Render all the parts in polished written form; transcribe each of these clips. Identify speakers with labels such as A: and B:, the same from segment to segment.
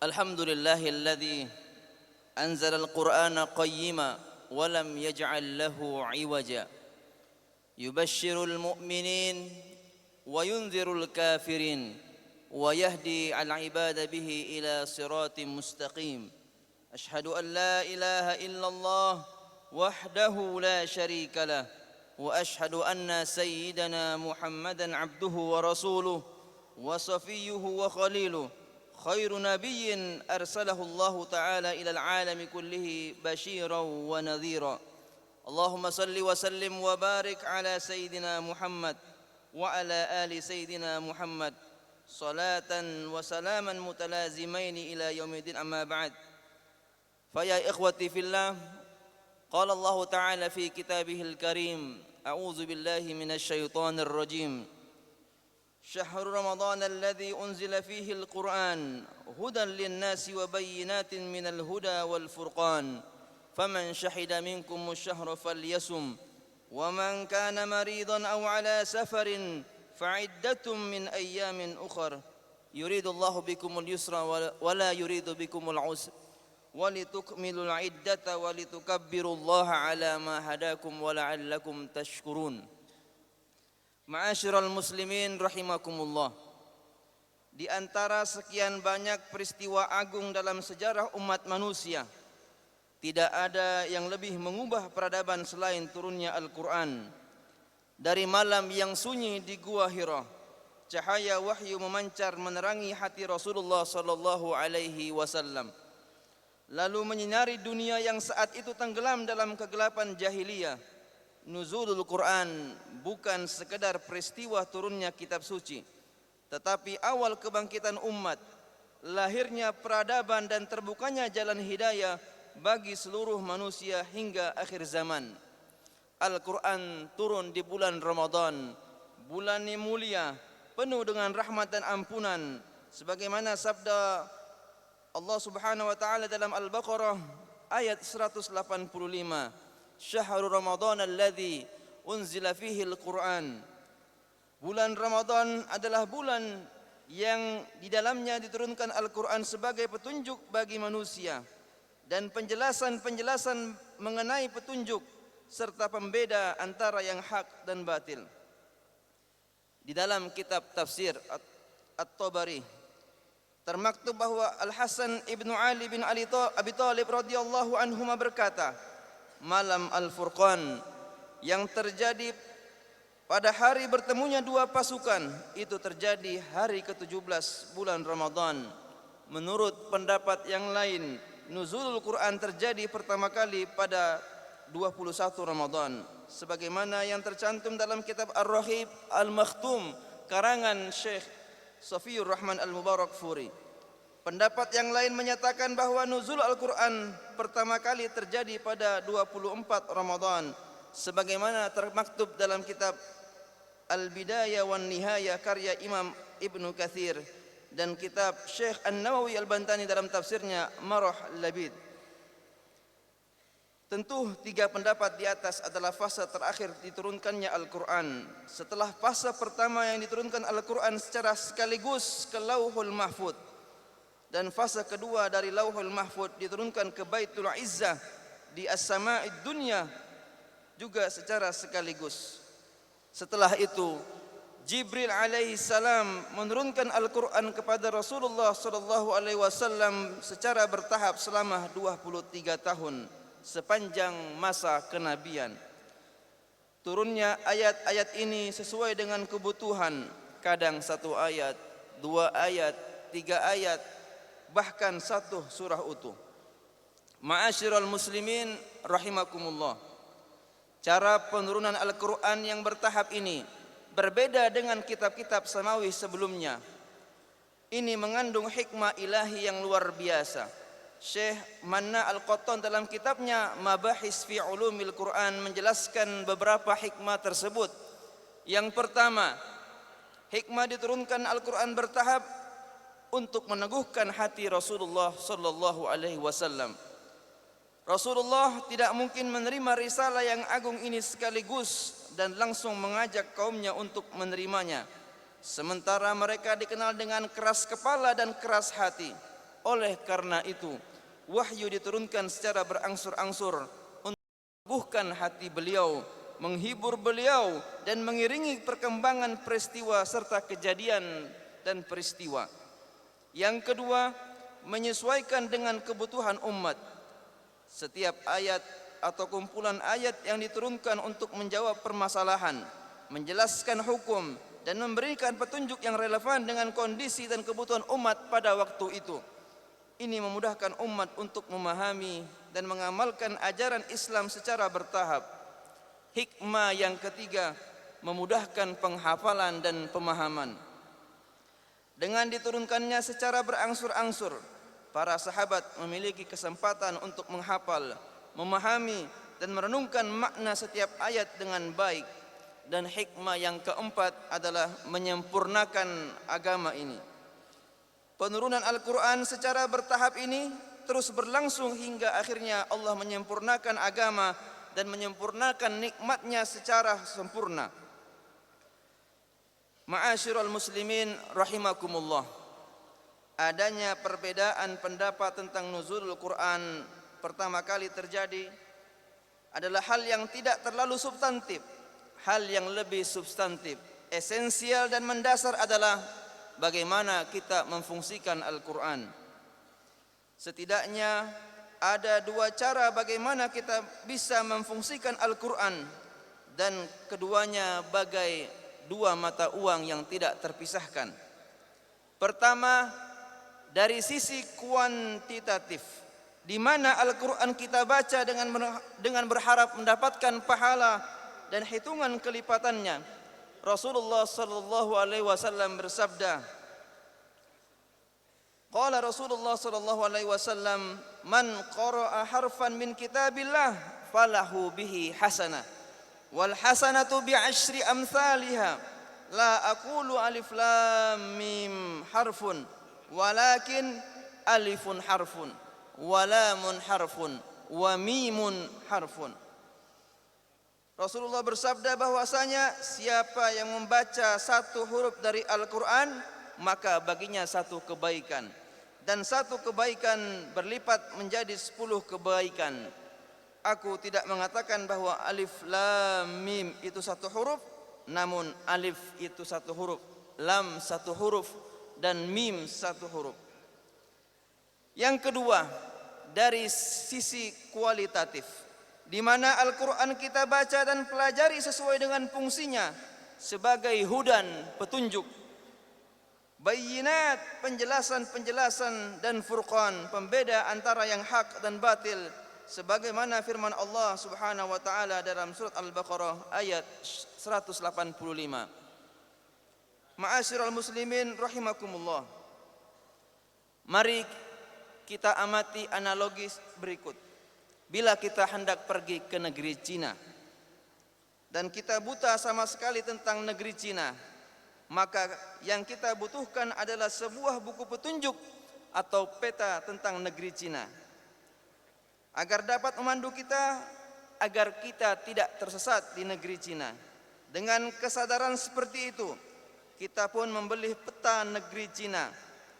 A: الحمد لله الذي أنزل القرآن قيما ولم يجعل له عوجا يبشر المؤمنين وينذر الكافرين ويهدي العباد به إلى صراط مستقيم أشهد أن لا إله إلا الله وحده لا شريك له وأشهد أن سيدنا محمدا عبده ورسوله وصفيه وخليله خير نبي أرسله الله تعالى إلى العالم كله بشيرا ونذيرا اللهم صل وسلم وبارك على سيدنا محمد وعلى آل سيدنا محمد صلاة وسلاما متلازمين إلى يوم الدين أما بعد فيا إخوتي في الله قال الله تعالى في كتابه الكريم أعوذ بالله من الشيطان الرجيم شهر رمضان الذي أنزل فيه القرآن هدى للناس وبينات من الهدى والفرقان فمن شهد منكم الشهر فليصم ومن كان مريضا أو على سفر فعدة من أيام أخر يريد الله بكم اليسر ولا يريد بكم العسر ولتكملوا العدة ولتكبروا الله على ما هداكم ولعلكم تشكرون. Ma'asyiral muslimin rahimakumullah. Di antara sekian banyak peristiwa agung dalam sejarah umat manusia, tidak ada yang lebih mengubah peradaban selain turunnya Al-Quran. Dari malam yang sunyi di Gua Hira, cahaya wahyu memancar menerangi hati Rasulullah sallallahu alaihi wasallam, lalu menyinari dunia yang saat itu tenggelam dalam kegelapan jahiliyah. Nuzulul Quran bukan sekedar peristiwa turunnya kitab suci, tetapi awal kebangkitan umat, lahirnya peradaban dan terbukanya jalan hidayah bagi seluruh manusia hingga akhir zaman. Al-Quran turun di bulan Ramadan, bulan yang mulia, penuh dengan rahmat dan ampunan, sebagaimana sabda Allah Subhanahu wa taala dalam Al-Baqarah ayat 185. Syahrul Ramadan alladzi unzila fihi al-Quran. Bulan Ramadan adalah bulan yang di dalamnya diturunkan Al-Quran sebagai petunjuk bagi manusia dan penjelasan-penjelasan mengenai petunjuk serta pembeda antara yang hak dan batil. Di dalam kitab tafsir At-Tabari termaktub bahwa Al-Hasan ibnu Ali bin Abi Thalib radhiyallahu anhuma berkata, malam Al-Furqan yang terjadi pada hari bertemunya dua pasukan itu terjadi hari ke-17 bulan Ramadan. Menurut pendapat yang lain, nuzulul Quran terjadi pertama kali pada 21 Ramadan, sebagaimana yang tercantum dalam kitab Ar-Rahib Al-Makhtum karangan Syekh Safiyur Rahman Al-Mubarakfuri. Pendapat yang lain menyatakan bahwa nuzul Al-Quran pertama kali terjadi pada 24 Ramadan, sebagaimana termaktub dalam kitab Al-Bidayah wan Nihayah karya Imam Ibnu Katsir dan kitab Syekh An-Nawawi Al-Bantani dalam tafsirnya Marah Labid. Tentu tiga pendapat di atas adalah fase terakhir diturunkannya Al-Quran. Setelah fase pertama yang diturunkan Al-Quran secara sekaligus ke Lauhul Mahfud, dan fase kedua dari Lauhul Mahfud diturunkan ke Baitul Izzah di As-Sama'id Dunya juga secara sekaligus. Setelah itu Jibril alaihi salam menurunkan Al-Quran kepada Rasulullah sallallahu alaihi wasallam secara bertahap selama 23 tahun sepanjang masa kenabian. Turunnya ayat-ayat ini sesuai dengan kebutuhan, kadang satu ayat, dua ayat, tiga ayat, bahkan satu surah utuh. Ma'asyiral muslimin rahimakumullah. Cara penurunan Al-Quran yang bertahap ini berbeda dengan kitab-kitab samawi sebelumnya. Ini mengandung hikmah ilahi yang luar biasa. Syekh Manna Al-Qattan dalam kitabnya Mabahis fi Ulumil Quran menjelaskan beberapa hikmah tersebut. Yang pertama, hikmah diturunkan Al-Quran bertahap untuk meneguhkan hati Rasulullah sallallahu alaihi wasallam. Rasulullah tidak mungkin menerima risalah yang agung ini sekaligus dan langsung mengajak kaumnya untuk menerimanya. Sementara mereka dikenal dengan keras kepala dan keras hati. Oleh karena itu, wahyu diturunkan secara berangsur-angsur untuk menyembuhkan hati beliau, menghibur beliau, dan mengiringi perkembangan peristiwa serta kejadian dan peristiwa. Yang kedua, menyesuaikan dengan kebutuhan umat. Setiap ayat atau kumpulan ayat yang diturunkan untuk menjawab permasalahan, menjelaskan hukum, dan memberikan petunjuk yang relevan dengan kondisi dan kebutuhan umat pada waktu itu. Ini memudahkan umat untuk memahami dan mengamalkan ajaran Islam secara bertahap. Hikmah yang ketiga, memudahkan penghafalan dan pemahaman. Dengan diturunkannya secara berangsur-angsur, para sahabat memiliki kesempatan untuk menghafal, memahami, dan merenungkan makna setiap ayat dengan baik. Dan hikmah yang keempat adalah menyempurnakan agama ini. Penurunan Al-Quran secara bertahap ini terus berlangsung hingga akhirnya Allah menyempurnakan agama dan menyempurnakan nikmatnya secara sempurna. Ma'asyiral muslimin rahimakumullah. Adanya perbedaan pendapat tentang nuzulul Quran pertama kali terjadi adalah hal yang tidak terlalu substantif. Hal yang lebih substantif, esensial dan mendasar adalah bagaimana kita memfungsikan Al-Quran. Setidaknya ada dua cara bagaimana kita bisa memfungsikan Al-Quran, dan keduanya bagai dua mata uang yang tidak terpisahkan. Pertama, dari sisi kuantitatif, di mana Al-Quran kita baca dengan berharap mendapatkan pahala dan hitungan kelipatannya. Rasulullah sallallahu alaihi wasallam bersabda, qala Rasulullah sallallahu alaihi wasallam, man qara'a harfan min kitabillah falahu bihi hasanah wal hasanatu bi asyri amsalha la aqulu alif lam mim harfun walakin alifun harfun wa lamun harfun wa mimun harfun. Rasulullah bersabda bahwasanya siapa yang membaca satu huruf dari Al-Quran, maka baginya satu kebaikan, dan satu kebaikan berlipat menjadi 10 kebaikan. Aku tidak mengatakan bahwa alif lam mim itu satu huruf, namun alif itu satu huruf, lam satu huruf, dan mim satu huruf. Yang kedua, dari sisi kualitatif, di mana Al-Quran kita baca dan pelajari sesuai dengan fungsinya sebagai hudan, petunjuk, bayinat, penjelasan-penjelasan, dan furqan, pembeda antara yang hak dan batil, sebagaimana firman Allah Subhanahu wa taala dalam surat Al-Baqarah ayat 185. Ma'asyiral muslimin rahimakumullah. Mari kita amati analogis berikut. Bila kita hendak pergi ke negeri Cina dan kita buta sama sekali tentang negeri Cina, maka yang kita butuhkan adalah sebuah buku petunjuk atau peta tentang negeri Cina, agar dapat memandu kita agar kita tidak tersesat di negeri Cina. Dengan kesadaran seperti itu, kita pun membeli peta negeri Cina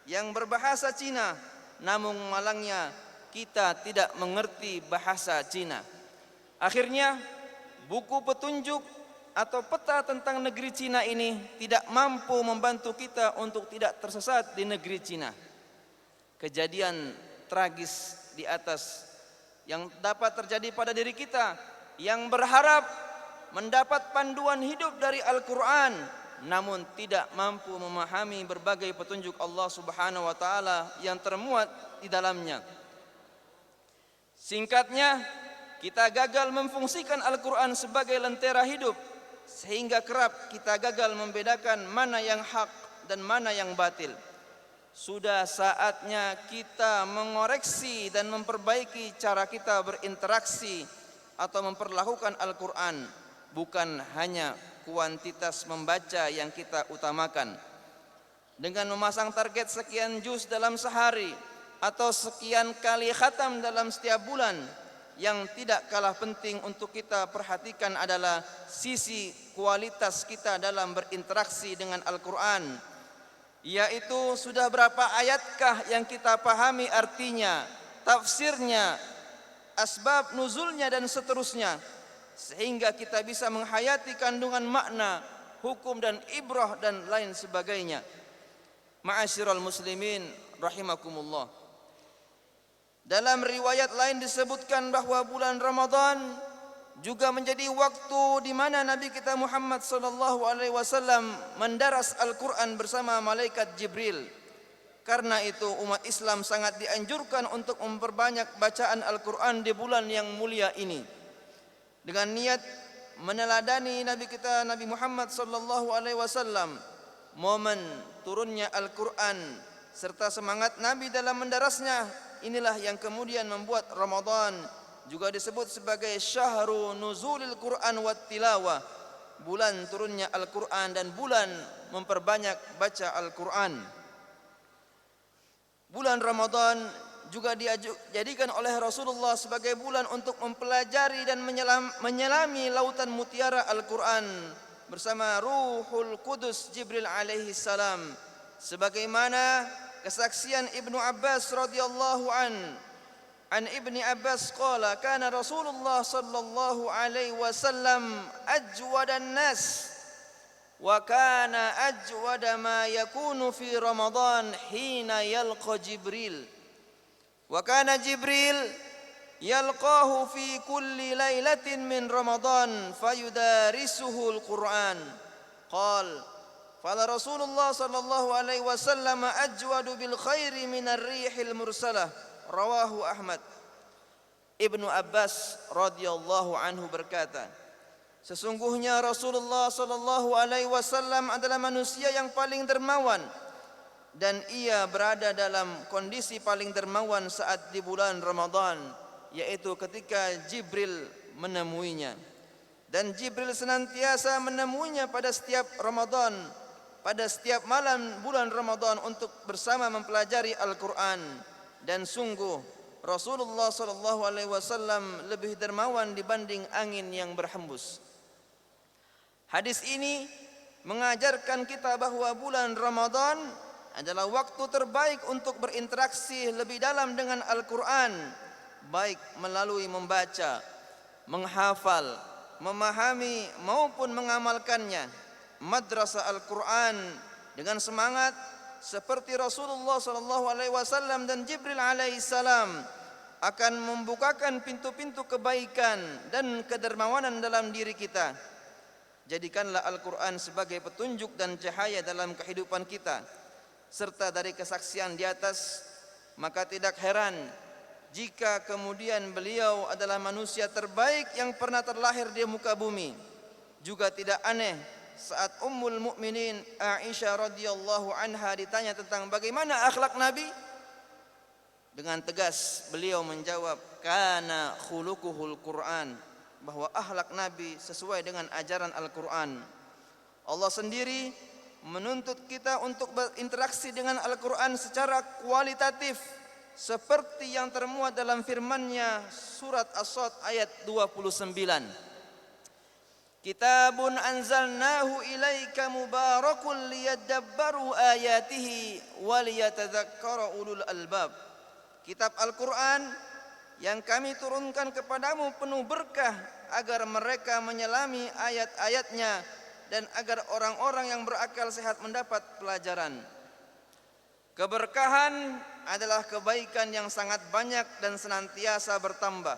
A: yang berbahasa Cina, namun malangnya kita tidak mengerti bahasa Cina. Akhirnya buku petunjuk atau peta tentang negeri Cina ini tidak mampu membantu kita untuk tidak tersesat di negeri Cina. Kejadian tragis di atas yang dapat terjadi pada diri kita yang berharap mendapat panduan hidup dari Al-Quran, namun tidak mampu memahami berbagai petunjuk Allah Subhanahu wa taala yang termuat di dalamnya. Singkatnya, kita gagal memfungsikan Al-Quran sebagai lentera hidup, sehingga kerap kita gagal membedakan mana yang hak dan mana yang batil. Sudah saatnya kita mengoreksi dan memperbaiki cara kita berinteraksi atau memperlakukan Al-Quran, bukan hanya kuantitas membaca yang kita utamakan. Dengan memasang target sekian juz dalam sehari atau sekian kali khatam dalam setiap bulan, yang tidak kalah penting untuk kita perhatikan adalah sisi kualitas kita dalam berinteraksi dengan Al-Quran. yaitu sudah berapa ayatkah yang kita pahami artinya, tafsirnya, asbab nuzulnya dan seterusnya, sehingga kita bisa menghayati kandungan makna, hukum dan ibrah dan lain sebagainya. Ma'asyiral muslimin rahimakumullah. Dalam riwayat lain disebutkan bahwa bulan Ramadan juga menjadi waktu di mana Nabi kita Muhammad sallallahu alaihi wasallam mendaras Al-Qur'an bersama malaikat Jibril. Karena itu umat Islam sangat dianjurkan untuk memperbanyak bacaan Al-Qur'an di bulan yang mulia ini, dengan niat meneladani Nabi kita Nabi Muhammad sallallahu alaihi wasallam, momen turunnya Al-Qur'an serta semangat Nabi dalam mendarasnya. Inilah yang kemudian membuat Ramadan juga disebut sebagai syahru nuzulil Qur'an wat tilawah, bulan turunnya Al-Qur'an dan bulan memperbanyak baca Al-Qur'an. Bulan Ramadan juga dijadikan oleh Rasulullah sebagai bulan untuk mempelajari dan menyelami lautan mutiara Al-Qur'an bersama Ruhul Qudus Jibril alaihi salam, sebagaimana kesaksian Ibnu Abbas radhiyallahu an Ibni Abbas qala kana Rasulullah sallallahu alaihi wasallam ajwadan nas wa kana ajwada ma yakunu fi Ramadan hina yalqa Jibril wa kana Jibril yalqahu fi kulli lailatin min Ramadan fayudarisuhu al-Qur'an. Qala fala Rasulullah sallallahu alaihi wasallam ajwadu bil khairi minar rihil mursalah. Rawahu Ahmad. Ibnu Abbas radhiyallahu anhu berkata, sesungguhnya Rasulullah sallallahu alaihi wasallam adalah manusia yang paling dermawan, dan ia berada dalam kondisi paling dermawan saat di bulan Ramadan, yaitu ketika Jibril menemuinya. Dan Jibril senantiasa menemuinya pada setiap Ramadan, pada setiap malam bulan Ramadan untuk bersama mempelajari Al-Qur'an. Dan sungguh Rasulullah sallallahu alaihi wasallam lebih dermawan dibanding angin yang berhembus. Hadis ini mengajarkan kita bahwa bulan Ramadan adalah waktu terbaik untuk berinteraksi lebih dalam dengan Al-Qur'an, baik melalui membaca, menghafal, memahami maupun mengamalkannya. Madrasah Al-Qur'an dengan semangat seperti Rasulullah sallallahu alaihi wasallam dan Jibril alaihi salam akan membukakan pintu-pintu kebaikan dan kedermawanan dalam diri kita. Jadikanlah Al-Qur'an sebagai petunjuk dan cahaya dalam kehidupan kita. Serta dari kesaksian di atas, maka tidak heran jika kemudian beliau adalah manusia terbaik yang pernah terlahir di muka bumi. Juga tidak aneh saat Ummul Mukminin Aisyah radhiyallahu anha ditanya tentang bagaimana akhlak Nabi, dengan tegas beliau menjawab, kana khuluquhul Qur'an, bahwa akhlak Nabi sesuai dengan ajaran Al-Qur'an. Allah sendiri menuntut kita untuk berinteraksi dengan Al-Qur'an secara kualitatif, seperti yang termuat dalam firman-Nya surat As-Sad ayat 29. Kitabun anzalnahu ilaika mubarakun liyadabbaru ayatihi waliyatadzakkara ulul albab. Kitab Al-Qur'an yang kami turunkan kepadamu penuh berkah agar mereka menyelami ayat-ayatnya dan agar orang-orang yang berakal sehat mendapat pelajaran. Keberkahan adalah kebaikan yang sangat banyak dan senantiasa bertambah.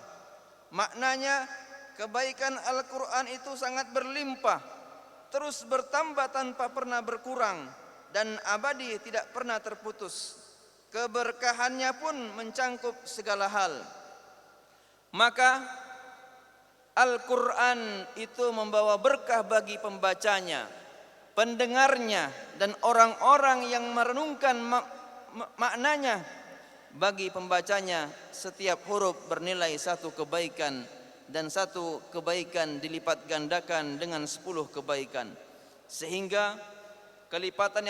A: Maknanya, kebaikan Al-Qur'an itu sangat berlimpah, terus bertambah tanpa pernah berkurang, dan abadi tidak pernah terputus. Keberkahannya pun mencangkup segala hal. Maka Al-Qur'an itu membawa berkah bagi pembacanya, pendengarnya, dan orang-orang yang merenungkan maknanya. Bagi pembacanya, setiap huruf bernilai satu kebaikan, dan satu kebaikan dilipat gandakan dengan 10 kebaikan, sehingga kelipatan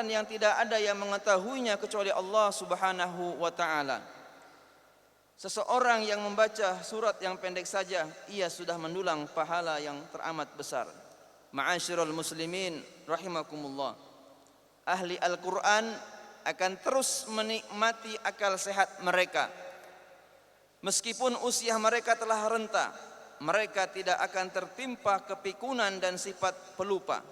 A: yang tidak ada yang mengetahuinya kecuali Allah Subhanahu wa taala. Seseorang yang membaca surat yang pendek saja, ia sudah mendulang pahala yang teramat besar. Ma'asyiral muslimin rahimakumullah, ahli Al-Quran akan terus menikmati akal sehat mereka. Meskipun usia mereka telah renta, mereka tidak akan tertimpa kepikunan dan sifat pelupa.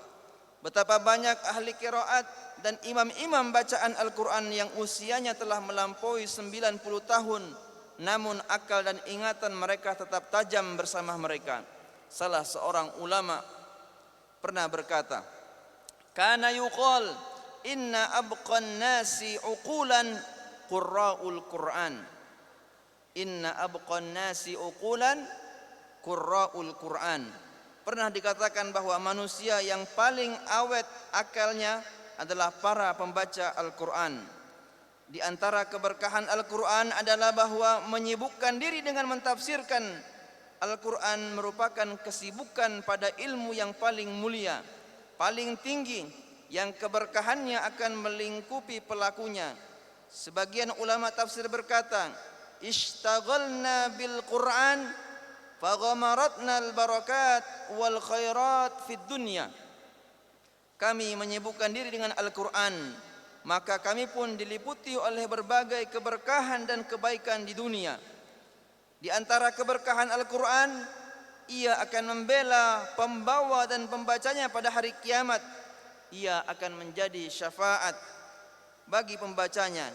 A: Betapa banyak ahli qiraat dan imam-imam bacaan Al-Quran yang usianya telah melampaui 90 tahun, namun akal dan ingatan mereka tetap tajam bersama mereka. Salah seorang ulama pernah berkata, kana yuqal inna abqan nasi uqulan qurra'ul Qur'an. Inna abqan nasi uqulan qurra'ul Qur'an. Pernah dikatakan bahwa manusia yang paling awet akalnya adalah para pembaca Al-Quran. Di antara keberkahan Al-Quran adalah bahwa menyibukkan diri dengan mentafsirkan Al-Quran merupakan kesibukan pada ilmu yang paling mulia, paling tinggi, yang keberkahannya akan melingkupi pelakunya. Sebagian ulama tafsir berkata, ishtaghalna bil Quran faghamaratna al barakat wal khairat fid dunya. Kami menyibukkan diri dengan Al-Quran, maka kami pun diliputi oleh berbagai keberkahan dan kebaikan di dunia. Di antara keberkahan Al-Quran, ia akan membela pembawa dan pembacanya pada hari kiamat. Ia akan menjadi syafaat bagi pembacanya.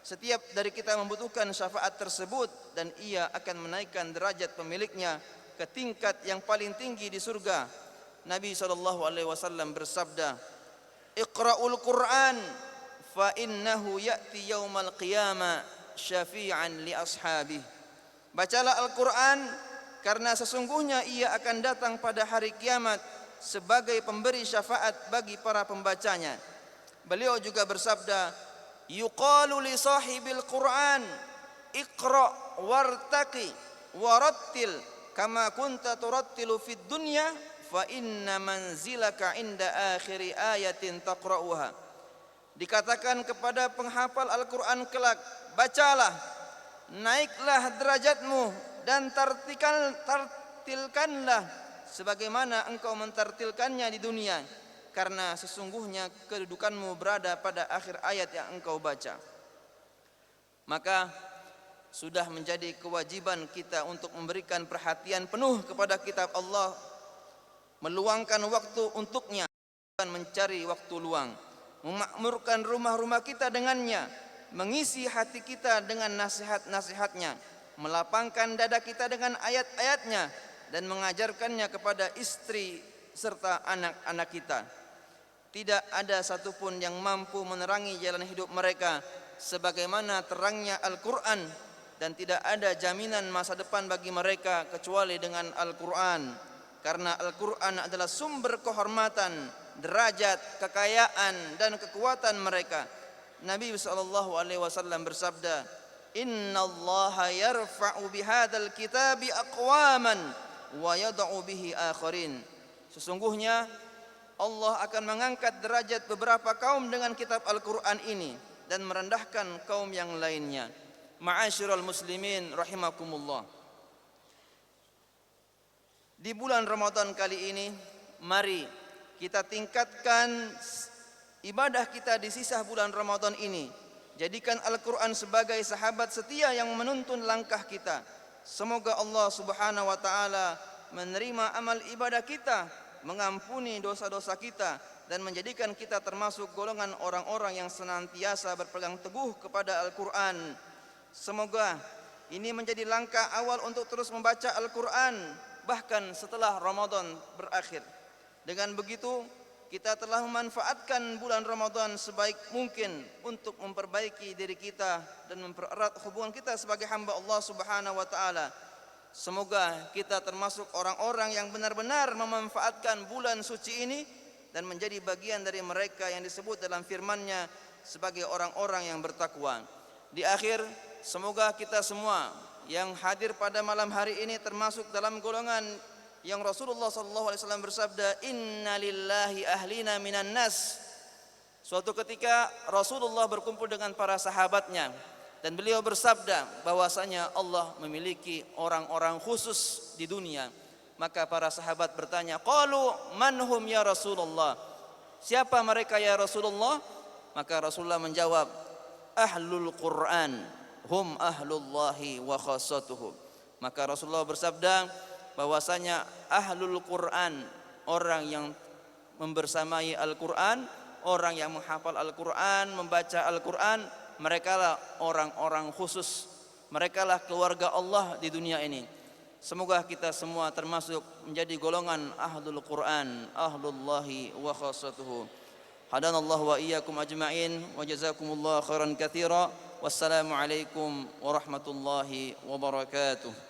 A: Setiap dari kita membutuhkan syafaat tersebut, dan ia akan menaikkan derajat pemiliknya ke tingkat yang paling tinggi di surga. Nabi SAW bersabda, Iqra'ul Qur'an fa innahu ya'ti yaumal qiyamah syafi'an li ashabih. Bacalah Al-Quran, karena sesungguhnya ia akan datang pada hari kiamat sebagai pemberi syafaat bagi para pembacanya. Beliau juga bersabda, yuqalu li sahibil Qur'an iqra' wartaqi warattil kama kunta turattilu fid dunya fa inna manzilaka inda akhiri ayatin taqra'uha. Dikatakan kepada penghafal Al-Quran kelak, bacalah, naiklah derajatmu dan tartilkanlah sebagaimana engkau mentartilkannya di dunia, karena sesungguhnya kedudukanmu berada pada akhir ayat yang engkau baca. Maka sudah menjadi kewajiban kita untuk memberikan perhatian penuh kepada kitab Allah, meluangkan waktu untuknya, dan mencari waktu luang, memakmurkan rumah-rumah kita dengannya, mengisi hati kita dengan nasihat-nasihatnya, melapangkan dada kita dengan ayat-ayatnya, dan mengajarkannya kepada istri serta anak-anak kita. Tidak ada satupun yang mampu menerangi jalan hidup mereka sebagaimana terangnya Al-Quran, dan tidak ada jaminan masa depan bagi mereka kecuali dengan Al-Quran. Karena Al-Quran adalah sumber kehormatan, derajat, kekayaan, dan kekuatan mereka. Nabi SAW bersabda, Inna Allaha yarfa'u bihadal kitabi aqwaman wa yada'u bihi akharin. Sesungguhnya Allah akan mengangkat derajat beberapa kaum dengan kitab Al-Quran ini, dan merendahkan kaum yang lainnya. Ma'asyiral muslimin rahimakumullah. Di bulan Ramadan kali ini, mari kita tingkatkan ibadah kita di sisa bulan Ramadan ini. Jadikan Al-Quran sebagai sahabat setia yang menuntun langkah kita. Semoga Allah Subhanahu wa Ta'ala menerima amal ibadah kita, mengampuni dosa-dosa kita, dan menjadikan kita termasuk golongan orang-orang yang senantiasa berpegang teguh kepada Al-Quran. Semoga ini menjadi langkah awal untuk terus membaca Al-Quran bahkan setelah Ramadan berakhir. Dengan begitu, kita telah memanfaatkan bulan Ramadan sebaik mungkin untuk memperbaiki diri kita dan mempererat hubungan kita sebagai hamba Allah Subhanahu wa Ta'ala. Semoga kita termasuk orang-orang yang benar-benar memanfaatkan bulan suci ini dan menjadi bagian dari mereka yang disebut dalam firman-Nya sebagai orang-orang yang bertakwa. Di akhir, semoga kita semua yang hadir pada malam hari ini termasuk dalam golongan yang Rasulullah SAW bersabda, Inna lillahi ahlina minan nas. Suatu ketika Rasulullah berkumpul dengan para sahabatnya, dan beliau bersabda bahwasanya Allah memiliki orang-orang khusus di dunia. Maka para sahabat bertanya, qalu man hum ya Rasulullah? Siapa mereka ya Rasulullah? Maka Rasulullah menjawab, ahlul Qur'an hum ahlullahi wa khassatuhu. Maka Rasulullah bersabda bahwasanya ahlul Qur'an, orang yang membersamai Al-Qur'an, orang yang menghafal Al-Qur'an, membaca Al-Qur'an, merekalah orang-orang khusus, merekalah keluarga Allah di dunia ini. Semoga kita semua termasuk menjadi golongan ahlul Qur'an, ahlullahi wa khassatuhu. Hadanallahu wa iyyakum ajma'in wa jazakumullahu khairan katsira. Wassalamu alaikum warahmatullahi wabarakatuh.